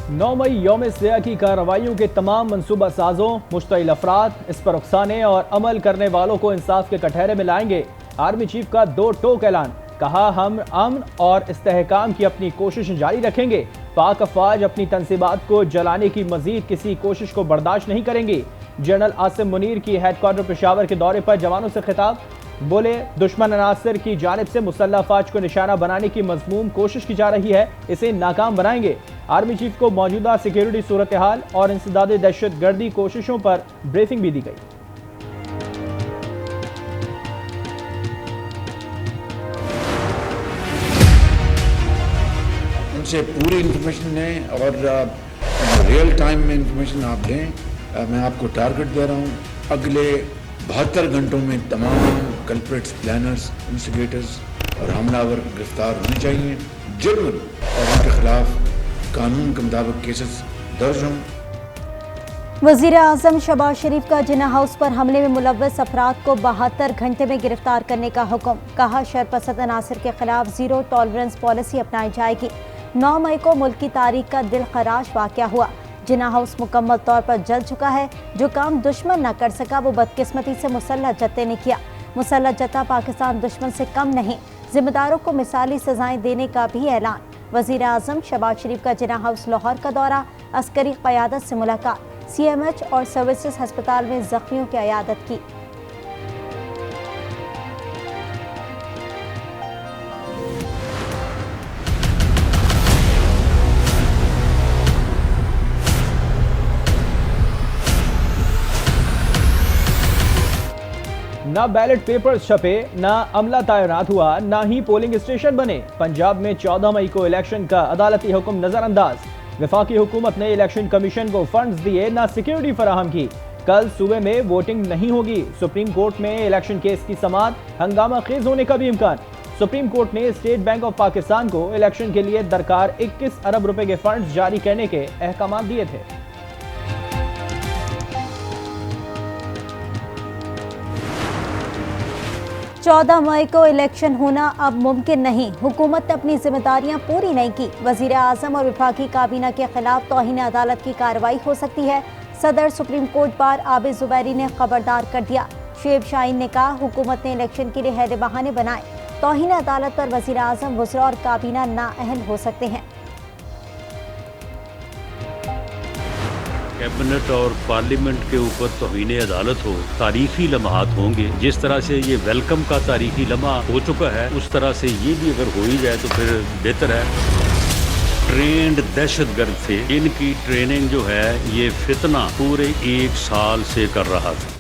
9 मई यौम सियाह की कार्रवाइयों के तमाम मनसूबा साजों, मुश्तइल अफराद, इस पर उकसाने और अमल करने वालों को इंसाफ के कटहरे में लाएंगे। आर्मी चीफ का 2 टोक ऐलान, कहा हम अमन और इस्तेहकाम की अपनी कोशिश जारी रखेंगे। पाक अफवाज अपनी तनसीबात को जलाने की मजीद किसी कोशिश को बर्दाश्त नहीं करेंगी। जनरल आसिम मुनीर की हेडक्वार्टर पेशावर के दौरे पर जवानों से खिताब, बोले दुश्मन अनासर की जानिब से मुसल्लह अफवाज को निशाना बनाने की मजमूम कोशिश की जा रही है, इसे नाकाम बनाएंगे। आर्मी चीफ को मौजूदा सिक्योरिटी सूरत हाल और इंसदादे दहशत गर्दी कोशिशों पर ब्रीफिंग भी दी गई। उनसे पूरी इंफॉर्मेशन लें और रियल टाइम में इंफॉर्मेशन आप दें। मैं आपको टारगेट दे रहा हूँ, अगले 72 घंटों में तमाम कल्प्रिट्स, प्लानर्स, इंस्टिगेटर्स और हमलावर गिरफ्तार होने चाहिए। जुर्म और उनके खिलाफ कानून के मुताबिक केसेस दर्ज हों। वज़ीर आज़म शहबाज शरीफ का जिन्ना हाउस पर हमले में मुलव्वस अफराद को 72 घंटे में गिरफ्तार करने का हुक्म, कहा शरपसंद अनासर के खिलाफ जीरो टॉलरेंस पॉलिसी अपनाई जाएगी। 9 मई को मुल्क की तारीख का दिल खराश वाक़या हुआ। जिन्ना हाउस मुकम्मल तौर पर जल चुका है। जो काम दुश्मन न कर सका वो बदकिस्मती से मुसल्लह जत्ते ने किया। मुसल्लह जत्ता पाकिस्तान दुश्मन से कम नहीं, जिम्मेदारों को मिसाली सजाएं देने का भी ऐलान। वज़ीर आज़म शहबाज शरीफ का जिन्ना हाउस लाहौर का दौरा, अस्करी क़यादत से मुलाकात, CMH और सर्विसेज अस्पताल में जख्मियों की अयादत की। ना बैलेट पेपर्स छपे, ना अमला तैनात हुआ, ना ही पोलिंग स्टेशन बने। पंजाब में 14 मई को इलेक्शन का अदालती हुक्म नजरअंदाज। वफाकी हुकूमत ने इलेक्शन कमीशन को फंड्स दिए, ना सिक्योरिटी फराहम की। कल सूबे में वोटिंग नहीं होगी। सुप्रीम कोर्ट में इलेक्शन केस की समाअत, हंगामा खेज होने का भी इम्कान। सुप्रीम कोर्ट ने स्टेट बैंक ऑफ पाकिस्तान को इलेक्शन के लिए दरकार 21 अरब रुपए के फंड्स जारी करने के अहकाम दिए थे। 14 मई को इलेक्शन होना अब मुमकिन नहीं। हुकूमत ने अपनी जिम्मेदारियां पूरी नहीं की। वज़ीर आज़म और वफाकी काबीना के खिलाफ तौहीन अदालत की कार्रवाई हो सकती है। सदर supreme court bar Abid Zubairi ने खबरदार कर दिया। शुएब शाहीन ने कहा हुकूमत ने इलेक्शन के लिए हैरे बहाने बनाए। तौहीन अदालत पर वज़ीर आज़म, वज़रा और काबीना नाअहल हो सकते हैं। कैबिनेट और पार्लियामेंट के ऊपर तौहीन अदालत हो, तारीखी लम्हात होंगे। जिस तरह से ये वेलकम का तारीखी लम्हा हो चुका है, उस तरह से ये भी अगर हो ही जाए तो फिर बेहतर है। ट्रेंड दहशतगर्द थे, इनकी ट्रेनिंग जो है ये फितना पूरे 1 साल से कर रहा था।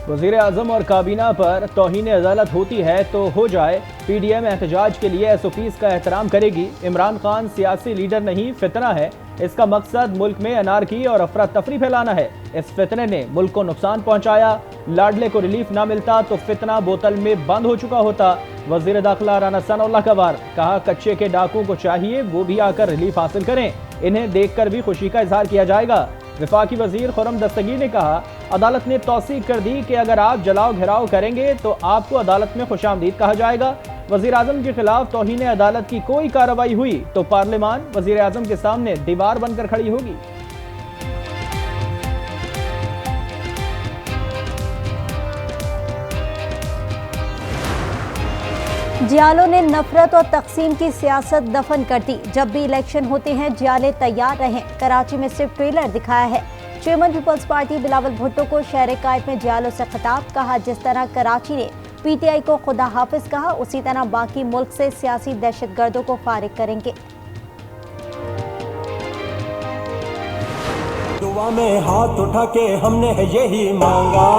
वज़ीर आज़म और काबीना पर तौहीन अदालत होती है तो हो जाए। PDM एहतजाज के लिए SOPs का एहतराम करेगी। इमरान खान सियासी लीडर नहीं, फितना है। इसका मकसद मुल्क में अनारकी और अफरा तफरी फैलाना है। इस फितने ने मुल्क को नुकसान पहुंचाया। लाडले को रिलीफ ना मिलता तो फितना बोतल में बंद हो चुका होता। वज़ीर दाखिला राना सनाउल्लाह का वार, कहा कच्चे के डाकुओं को चाहिए वो भी आकर रिलीफ हासिल करें, इन्हें देखकर भी खुशी का इजहार किया जाएगा। वफाकी वजीर खुर्रम दस्तगीर ने कहा अदालत ने तौसीक कर दी कि अगर आप जलाओ घेराव करेंगे तो आपको अदालत में खुशामदीद कहा जाएगा। वज़ीर आज़म के खिलाफ तौहीन अदालत की कोई कार्रवाई हुई तो पार्लियामान वज़ीर आज़म के सामने दीवार बनकर खड़ी होगी। जियालों ने नफरत और तकसीम की सियासत दफन कर दी। जब भी इलेक्शन होते हैं जियाले तैयार रहें। कराची में सिर्फ ट्रेलर दिखाया है। Chairman people's party Bilawal Bhutto को शहर कायद में जियालों से खिताब, कहा जिस तरह कराची ने PTI को खुदा हाफिज कहा, उसी तरह बाकी मुल्क से सियासी दहशतगर्दों को फारिग करेंगे। दुआ में हाथ उठा के हमने यही मांगा,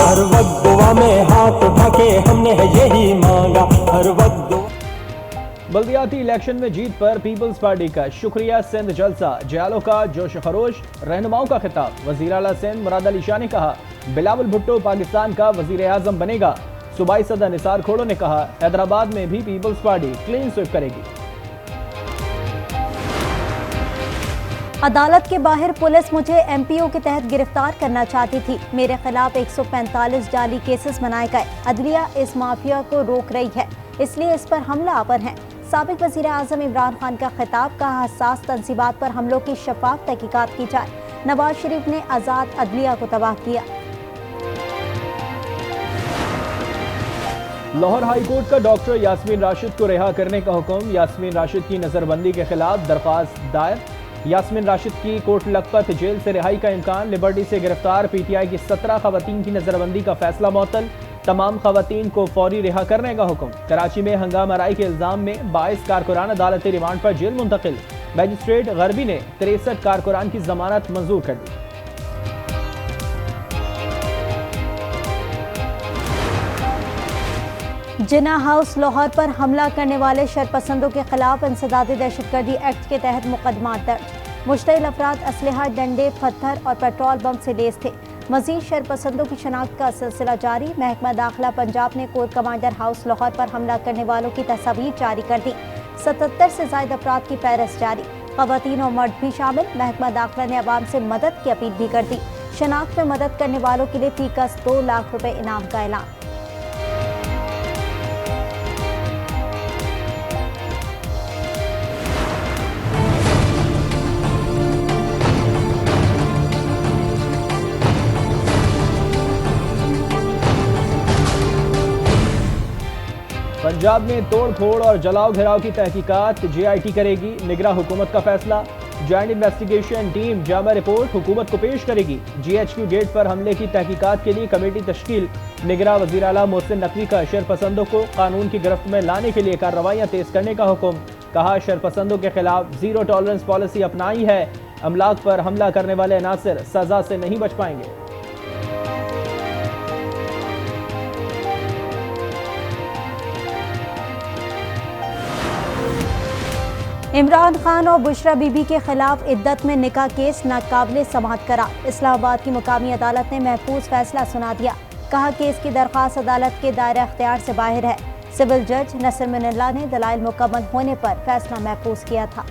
हर वक्त दुआ में हाथ उठा के हमने यही मांगा, हर वक्त। बल्दियाती इलेक्शन में जीत पर पीपल्स पार्टी का शुक्रिया, सिंध जलसा, जियालों का जोश खरोश, रहनुमाओं का खिताब। वज़ीर आला सिंध मुराद अली शाह ने कहा बिलावल भुट्टो पाकिस्तान का वज़ीर आज़म बनेगा। सूबाई सदर निसार खोड़ो ने कहा हैदराबाद में भी पीपल्स पार्टी क्लीन स्वीप करेगी। अदालत के बाहर पुलिस मुझे एमपीओ के तहत गिरफ्तार करना चाहती थी। मेरे खिलाफ 145 जाली केसेस बनाए गए। अदलिया इस माफिया को रोक रही है, इसलिए इस पर हमला आवर है। साबिक वज़ीर आज़म इमरान खान का खिताब, कहा हसास तंजीबात पर हमलों की शफाफ तहकीकात की जाए। नवाज शरीफ ने आज़ाद अदलिया को तबाह किया। लाहौर हाई कोर्ट का डॉक्टर यास्मीन राशिद को रिहा करने का हुक्म। यास्मीन राशिद की नजरबंदी के खिलाफ दरख्वास्त दायर। यास्मीन राशिद की कोट लखपत जेल से रिहाई का इम्कान। लिबर्टी से गिरफ्तार पीटीआई की 17 खवातीन की नजरबंदी का फैसला मुअत्तल। तमाम खवातीन को फौरी रिहा करने का हुक्म। कराची में हंगामाराई के इल्जाम में 22 कारकुनान अदालती रिमांड पर जेल मुंतकिल। मैजिस्ट्रेट गरबी ने 63 कारकुनान की जमानत मंजूर कर दी। जिन्ना हाउस लाहौर पर हमला करने वाले शरपसंदों के खिलाफ इंसदादी दहशतगर्दी एक्ट के तहत मुकदमा दर्ज। मुश्तइल अफराद असलहा, डंडे, पत्थर और पेट्रोल बम से लैस थे। मजीद शरपसंदों की शनाख्त का सिलसिला जारी। महकमा दाखिला पंजाब ने कोर कमांडर हाउस लाहौर पर हमला करने वालों की तस्वीर जारी कर दी। 77 से ज्यादा अफराद की फहरिस्त जारी, खवातीन और मर्द भी शामिल। महकमा दाखिला ने अवाम से मदद की अपील भी कर दी। शनाख्त में मदद करने वालों के लिए फीकस 2 लाख रुपए इनाम का ऐलान। पंजाब में तोड़ फोड़ और जलाओ घिराव की तहकीकात JIT करेगी। निगरां हुकूमत का फैसला। Joint investigation team Jama report हुकूमत को पेश करेगी। GHQ गेट पर हमले की तहकीकात के लिए कमेटी तश्कील। निगरां वज़ीर आला मोहसिन नकवी का शरपसंदों को कानून की गिरफ्त में लाने के लिए कार्रवाइयाँ तेज करने का हुक्म। कहा शरपसंदों के खिलाफ जीरो टॉलरेंस पॉलिसी अपनाई है। अमलाक पर हमला करने वाले अनासिर सजा से नहीं बच पाएंगे। इमरान खान और बुशरा बीबी के खिलाफ इद्दत में निकाह केस नाकाबिले समाअत करार। इस्लामाबाद की मुकामी अदालत ने महफूज फैसला सुना दिया। कहा केस की दरख्वास्त अदालत के दायरा अख्तियार से बाहर है। सिविल जज नसर मिनल्ला ने दलाइल मुकम्मल होने पर फैसला महफूज किया था।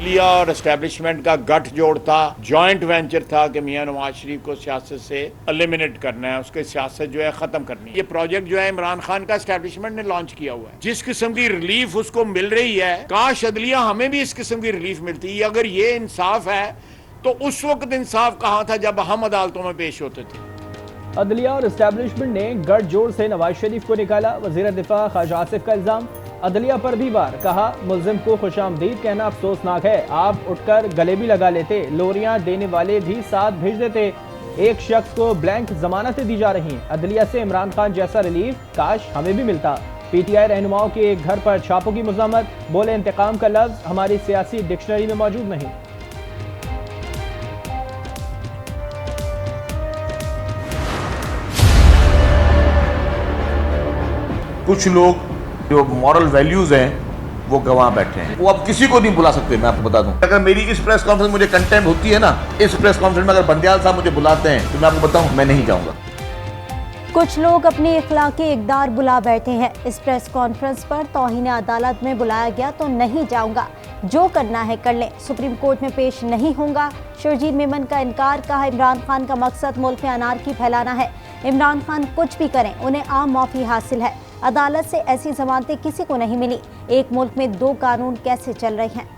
लिया और एस्टेब्लिशमेंट का गठजोड़ था, जॉइंट वेंचर था कि मियां नवाज शरीफ को सियासत से एलिमिनेट करना है, उसके सियासत जो है खत्म करनी है। ये प्रोजेक्ट जो है इमरान खान का एस्टेब्लिशमेंट ने लॉन्च किया हुआ है। जिस किस्म की रिलीफ उसको मिल रही है, काश अदलिया हमें भी इस किस्म की रिलीफ मिलती। अगर ये इंसाफ है तो उस वक्त इंसाफ कहाँ था जब हम अदालतों में पेश होते थे। अदलिया और एस्टेब्लिशमेंट ने गठजोड़ से नवाज शरीफ को निकाला। वजीर दिफा ख्वाजा आसिफ का इल्जाम। अदलिया पर भी वार। कहा मुल्जिम को खुशामदीद कहना अफसोसनाक है। आप उठकर गले भी लगा लेते, लोरियां देने वाले भी साथ भेज देते। एक शख्स को ब्लैंक जमानतें दी जा रही हैं। अदलिया से इमरान खान जैसा रिलीफ काश हमें भी मिलता। PTI रहनुमाओं के घर पर छापों की मज़म्मत। बोले इंतकाम का लफ्ज हमारी सियासी डिक्शनरी में मौजूद नहीं। कुछ लोग जो मॉरल वैल्यूज हैं वो गंवा बैठे हैं। वो अब किसी को नहीं बुला सकते। मैं आपको बता दूं, अगर मेरी इस प्रेस कॉन्फ्रेंस मुझे कंटेंट होती है ना, इस प्रेस कॉन्फ्रेंस में अगर बंदियाल साहब मुझे बुलाते हैं तो मैं आपको बताऊं मैं नहीं जाऊंगा। कुछ लोग अपनी इखलाकी इक़दार बुला बैठे हैं। इस प्रेस कॉन्फ्रेंस पर तौहीन अदालत में बुलाया गया तो नहीं जाऊंगा, जो करना है कर लें, सुप्रीम कोर्ट में पेश नहीं होऊंगा। शर्जील मेमन का इनकार। कहा इमरान खान का मकसद मुल्क में अनारकी फैलाना है। इमरान खान कुछ भी करें, उन्हें आम माफी हासिल है। अदालत से ऐसी जमानतें किसी को नहीं मिली। एक मुल्क में 2 कानून कैसे चल रहे हैं।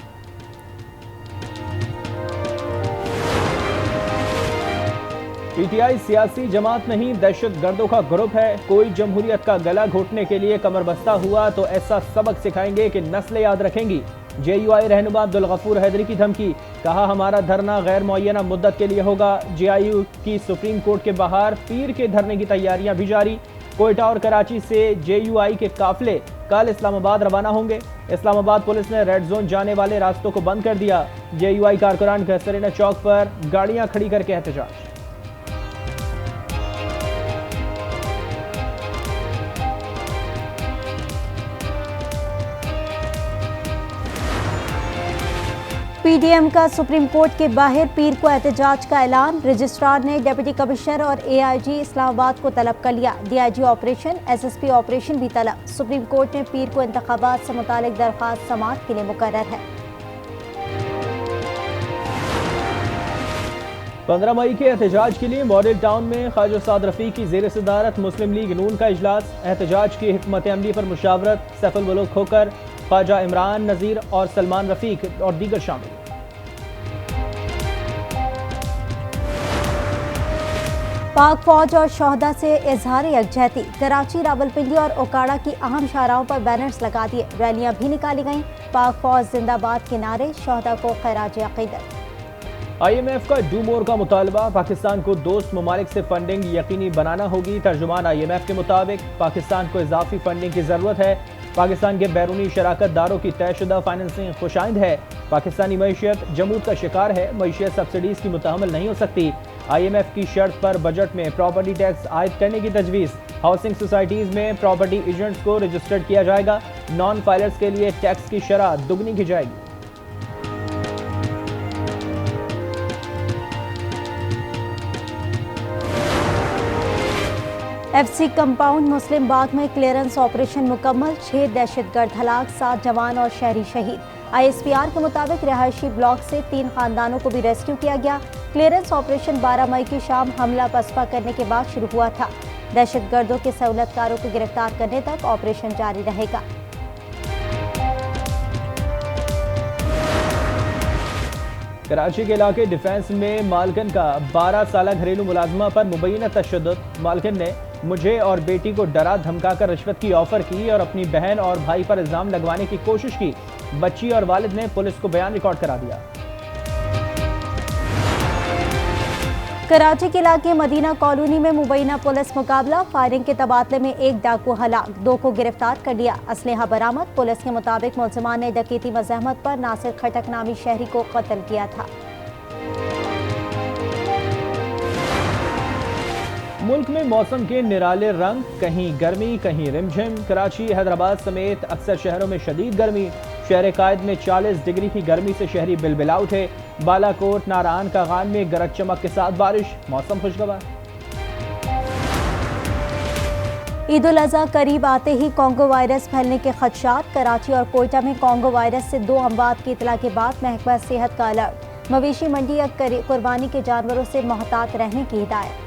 PTI सियासी जमात नहीं, दहशत गर्दों का ग्रुप है। कोई जमहूरियत का गला घोटने के लिए कमर बस्ता हुआ तो ऐसा सबक सिखाएंगे कि नस्लें याद रखेंगी। JUI रहनुमा अब्दुल गफूर हैदरी की धमकी। कहा हमारा धरना गैर मुअय्यना मुद्दत के लिए होगा। JIU की सुप्रीम कोर्ट के बाहर पीर के धरने की तैयारियां भी जारी। कोयटा और कराची से JUI के काफिले कल इस्लामाबाद रवाना होंगे। इस्लामाबाद पुलिस ने रेड जोन जाने वाले रास्तों को बंद कर दिया। JUI कारकुनान का सरीना चौक पर गाड़ियां खड़ी करके एहतजाज। PDM का सुप्रीम कोर्ट के बाहर पीर को एहतजाज का ऐलान। रजिस्ट्रार ने डिप्टी कमिश्नर और AIG इस्लामाबाद को तलब कर लिया। DIG ऑपरेशन, SSP ऑपरेशन भी तलब। सुप्रीम कोर्ट ने पीर को इंतखाबात से मुतालिक दरख्वास्त समाअत के लिए मुकर्रर है। 15 मई के एहतजाज के लिए मॉडल टाउन में ख्वाजा साद रफीक की ज़ेर सदारत मुस्लिम लीग नून का इजलास। एहतजाज की हिकमत अमली पर मुशावरत सैफुल मुल्क खोकर, ख्वाजा इमरान नज़ीर और सलमान रफीक और दीगर शामिल। पाक फौज और शोहदा से इजहार यकजहती। कराची, रावलपिंडी और ओकाड़ा की अहम शाहराहों पर बैनर्स लगा दिए। रैलियां भी निकाली गईं। पाक फौज जिंदाबाद के नारे, शोहदा को खैराज अकीदत। IMF का डू मोर का मुतालबा। पाकिस्तान को दोस्त ममालिक से फंडिंग यकीनी बनाना होगी। तर्जुमान IMF के मुताबिक पाकिस्तान को इजाफी फंडिंग की ज़रूरत है। पाकिस्तान के बैरूनी शराकत दारों की तयशुदा फाइनेंसिंग खुशाइंद है। पाकिस्तानी मईशत जमूद का शिकार है। मईशत सब्सिडीज की मुतहमल नहीं हो सकती। IMF की शर्त पर बजट में प्रॉपर्टी टैक्स आयद करने की तजवीज़। हाउसिंग सोसाइटीज़ में प्रॉपर्टी एजेंट्स को रजिस्टर्ड किया जाएगा। नॉन फाइलर्स के लिए टैक्स की शरह दुगनी की जाएगी। FC कंपाउंड मुस्लिम बाग में क्लियरेंस ऑपरेशन मुकम्मल। 6 दहशतगर्द हलाक, 7 जवान और शहरी शहीद। ISPR के मुताबिक रिहायशी ब्लॉक से 3 खानदानों को भी रेस्क्यू किया गया। क्लियरेंस ऑपरेशन 12 मई की शाम हमला पसपा करने के बाद शुरू हुआ था। दहशतगर्दों के सहूलतकारों को गिरफ्तार करने तक ऑपरेशन जारी रहेगा। कराची के इलाके डिफेंस में मालकन का 12 साल घरेलू मुलाजमा पर मुबैना तशद्दुद। मालकन ने मुझे और बेटी को डरा धमकाकर रिश्वत की ऑफर की और अपनी बहन और भाई पर इल्जाम लगवाने की कोशिश की। बच्ची और वालिद ने पुलिस को बयान रिकॉर्ड करा दिया। कराची के इलाके मदीना कॉलोनी में मुबैना पुलिस मुकाबला। फायरिंग के तबादले में 1 डाकू हलाक, 2 को गिरफ्तार कर लिया। असलहा बरामद। पुलिस के मुताबिक मुलजिमान ने डकैती मज़ाहमत पर नासिर खटक नामी शहरी को कत्ल किया था। मुल्क में मौसम के निराले रंग, कहीं गर्मी कहीं रिमझिम। कराची, हैदराबाद समेत अक्सर शहरों में शदीद गर्मी। शहर कायद में 40 डिग्री की गर्मी से शहरी बिलबिला उठे। बालाकोट, नारायण कागान में गरज चमक के साथ बारिश। मौसम खुशगवार। ईद उल अज़हा करीब आते ही कोंगो वायरस फैलने के खदशात। कराची और कोयटा में कोंगो वायरस से 2 अमवात की इतला के बाद महकमा सेहत का अलर्ट। मवेशी मंडी या कुर्बानी के जानवरों से मोहतात रहने की हिदायत।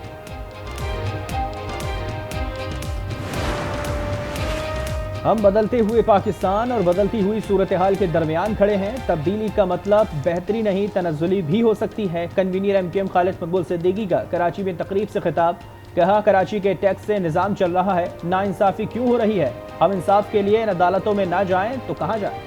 हम बदलते हुए पाकिस्तान और बदलती हुई सूरत हाल के दरमियान खड़े हैं। तब्दीली का मतलब बेहतरी नहीं, तनज़्ज़ुली भी हो सकती है। कन्वीनर MKM खालिद मकबूल सिद्दीकी का कराची में तकरीब से खिताब। कहा, कराची के टैक्स से निज़ाम चल रहा है, नाइंसाफ़ी क्यों हो रही है? हम इंसाफ के लिए इन अदालतों में ना जाएं तो कहाँ जाएं?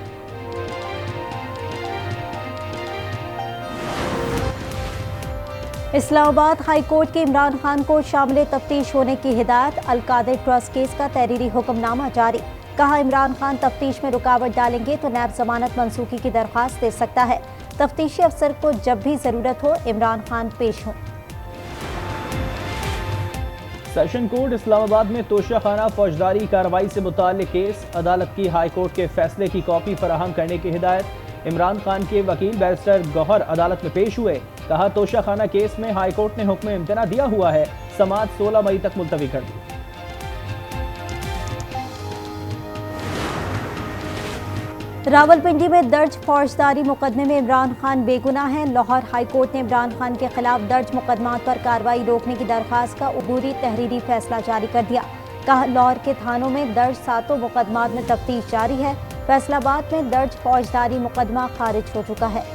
इस्लामाबाद हाई कोर्ट के इमरान खान को शामिल तफ्तीश होने की हिदायत। अल-कादिर ट्रस्ट केस का तहरीरी हुक्मनामा जारी। कहा, इमरान खान तफ्तीश में रुकावट डालेंगे तो नैब जमानत मंसूखी की दरख्वास्त दे सकता है। तफ्तीशी अफसर को जब भी जरूरत हो इमरान खान पेश हों। सेशन कोर्ट इस्लामाबाद में तोशाखाना फौजदारी कार्रवाई से मुताल्लिक केस। अदालत की हाई कोर्ट के फैसले की कॉपी फराहम करने की हिदायत। इमरान खान के वकील बैरिस्टर गौहर अदालत में पेश हुए। कहा, तोशाखाना केस में हाई कोर्ट ने हुक्म इम्तना दिया हुआ है। समाअत 16 मई तक मुलतवी कर दी। रावलपिंडी में दर्ज फौजदारी मुकदमे में इमरान खान बेगुनाह हैं। लाहौर हाई कोर्ट ने इमरान खान के खिलाफ दर्ज मुकदमात पर कार्रवाई रोकने की दरख्वास्त का उबूरी तहरीरी फैसला जारी कर दिया। कहा, लाहौर के थानों में दर्ज 7 मुकदमात में तफ्तीश जारी है। फैसलाबाद में दर्ज फौजदारी मुकदमा खारिज हो चुका है।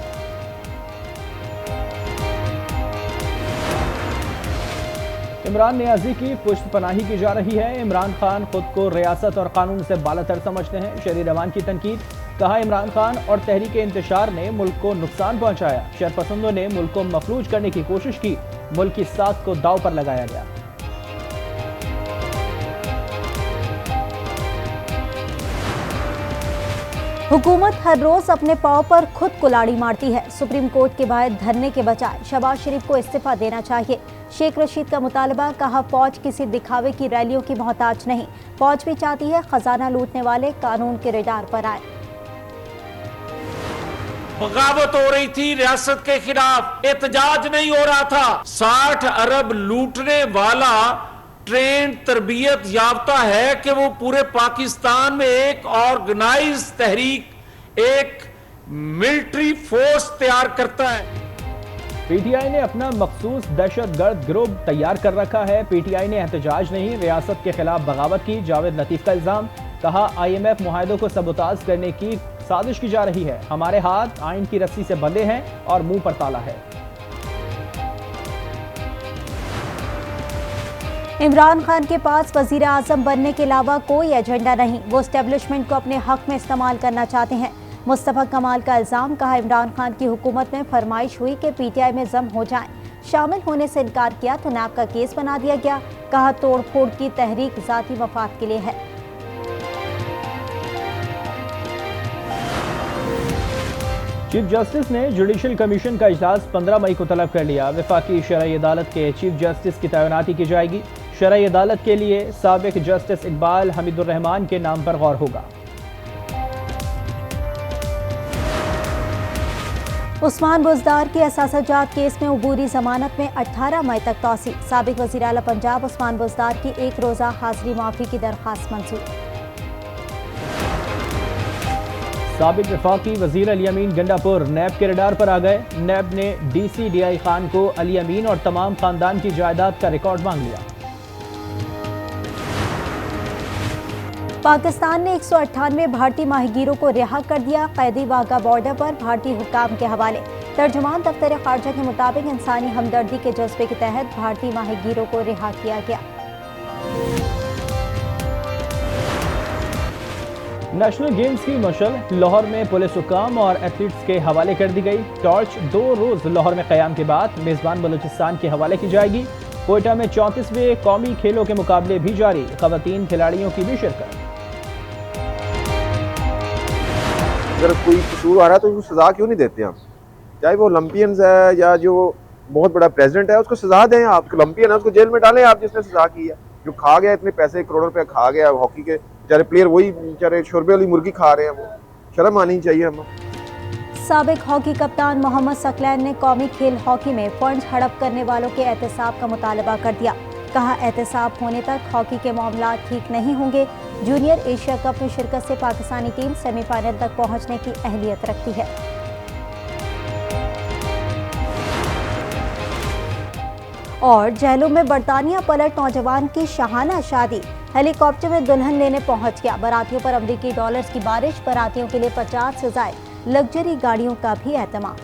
इमरान नियाजी की पुष्ट पनाही की जा रही है। इमरान खान खुद को रियासत और कानून से बालातर समझते हैं। शहरी रवान की तनकीद। कहा, इमरान खान और तहरीक इंतशार ने मुल्क को नुकसान पहुंचाया। शरपसंदों ने मुल्क को मफलूज करने की कोशिश की। मुल्क की साख को दाव पर लगाया गया। हुकूमत हर रोज अपने पांव पर खुद कुल्हाड़ी मारती है। सुप्रीम कोर्ट के बाहर धरने के बजाय शहबाज शरीफ को इस्तीफा देना चाहिए। शेख रशीद का मुतालबा। कहा, फौज किसी दिखावे की रैलियों की मोहताज नहीं। फौज भी चाहती है खजाना लूटने वाले कानून के रडार पर आए। बगावत हो रही थी रियासत के खिलाफ, एहतजाज नहीं हो रहा था। 60 अरब लूटने वाला ट्रेन तरबियत याफ्ता है कि वो पूरे पाकिस्तान में एक ऑर्गेनाइज तहरीक, एक मिलिट्री फोर्स तैयार करता है। पीटीआई ने अपना मखसूस दहशतगर्द गिरोह तैयार कर रखा है। पीटीआई ने एहतजाज नहीं, रियासत के खिलाफ बगावत की। जावेद लतीफ का इल्जाम, कहा IMF मुआहदों को सबूताज करने की साजिश की जा रही है। हमारे हाथ आइन की रस्सी से बंधे हैं और मुंह पर ताला है। इमरान खान के पास वजीर आजम बनने के अलावा कोई एजेंडा नहीं, वो एस्टेब्लिशमेंट को अपने हक में इस्तेमाल करना चाहते हैं। मुस्तफा कमाल का इल्जाम, कहा इमरान खान की हुकूमत में फरमाइश हुई कि PTI में जम हो जाएं, शामिल होने से इनकार किया तो नैब का केस बना दिया गया। कहा तोड़ फोड़ की तहरीक जाती मफाद के लिए है। चीफ जस्टिस ने जुडिशल कमीशन का इजलास 15 मई को तलब कर लिया। वफाकी शरई अदालत के चीफ जस्टिस की तैनाती की जाएगी। शरई अदालत के लिए साबिक जस्टिस इकबाल हमीदुर रहमान के नाम पर गौर होगा। उस्मान बुज़दार के असासाजात केस में अबूरी जमानत में 18 मई तक तौसी। साबिक वज़ीर आला पंजाब उस्मान बुज़दार की 1 रोज़ा हाजिरी माफ़ी की दरख्वास्त मंजूर। साबिक वफाकी वज़ीर अली अमीन गंडापुर नैब के रडार पर आ गए। नैब ने DCDI खान को अली अमीन और तमाम खानदान की जायदाद का रिकॉर्ड मांग लिया। पाकिस्तान ने 198 भारतीय माहीगीरों को रिहा कर दिया। कैदी वाघा बॉर्डर पर भारतीय हुक्काम के हवाले। तर्जुमान दफ्तर खारजा के मुताबिक इंसानी हमदर्दी के जज्बे के तहत भारतीय माहीगीरों को रिहा किया गया। नेशनल गेम्स की मशल लाहौर में पुलिस हुकाम और एथलीट्स के हवाले कर दी गई। टॉर्च 2 रोज लाहौर में क़याम के बाद मेज़बान बलूचिस्तान के हवाले की जाएगी। कोयटा में 34वें कौमी खेलों के मुकाबले भी जारी, ख़वातीन खिलाड़ियों की भी शिरकत। अगर कोई कसूर आ रहा है तो उसको सजा क्यों नहीं देते आप? चाहे वो ओलंपियंस है या जो बहुत बड़ा प्रेसिडेंट है, उसको सजा दें। आप ओलंपियन है, उसको जेल में डालें आप, जिसने सजा की है। जो खा गया इतने पैसे, करोड़ों रुपया खा गया हॉकी के बेचारे प्लेयर, वही बेचारे शोरबे वाली मुर्गी खा रहे हैं। वो शर्म आनी चाहिए हमें। साबिक हॉकी कप्तान मोहम्मद सकलैन ने कौमी खेल हॉकी में फंड हड़प करने वालों के एहतसाब का मुतालबा कर दिया। कहा एहतसाब होने तक हॉकी के मामला ठीक नहीं होंगे। जूनियर एशिया कप में शिरकत से पाकिस्तानी टीम सेमीफाइनल तक पहुंचने की अहलियत रखती है। और जेलों में बरतानिया पलट नौजवान की शाहाना शादी। हेलीकॉप्टर में दुल्हन लेने पहुंच गया। बारातियों पर अमरीकी डॉलर्स की बारिश। बारातियों के लिए 50 से ज़ायद लग्जरी गाड़ियों का भी एहतमाम।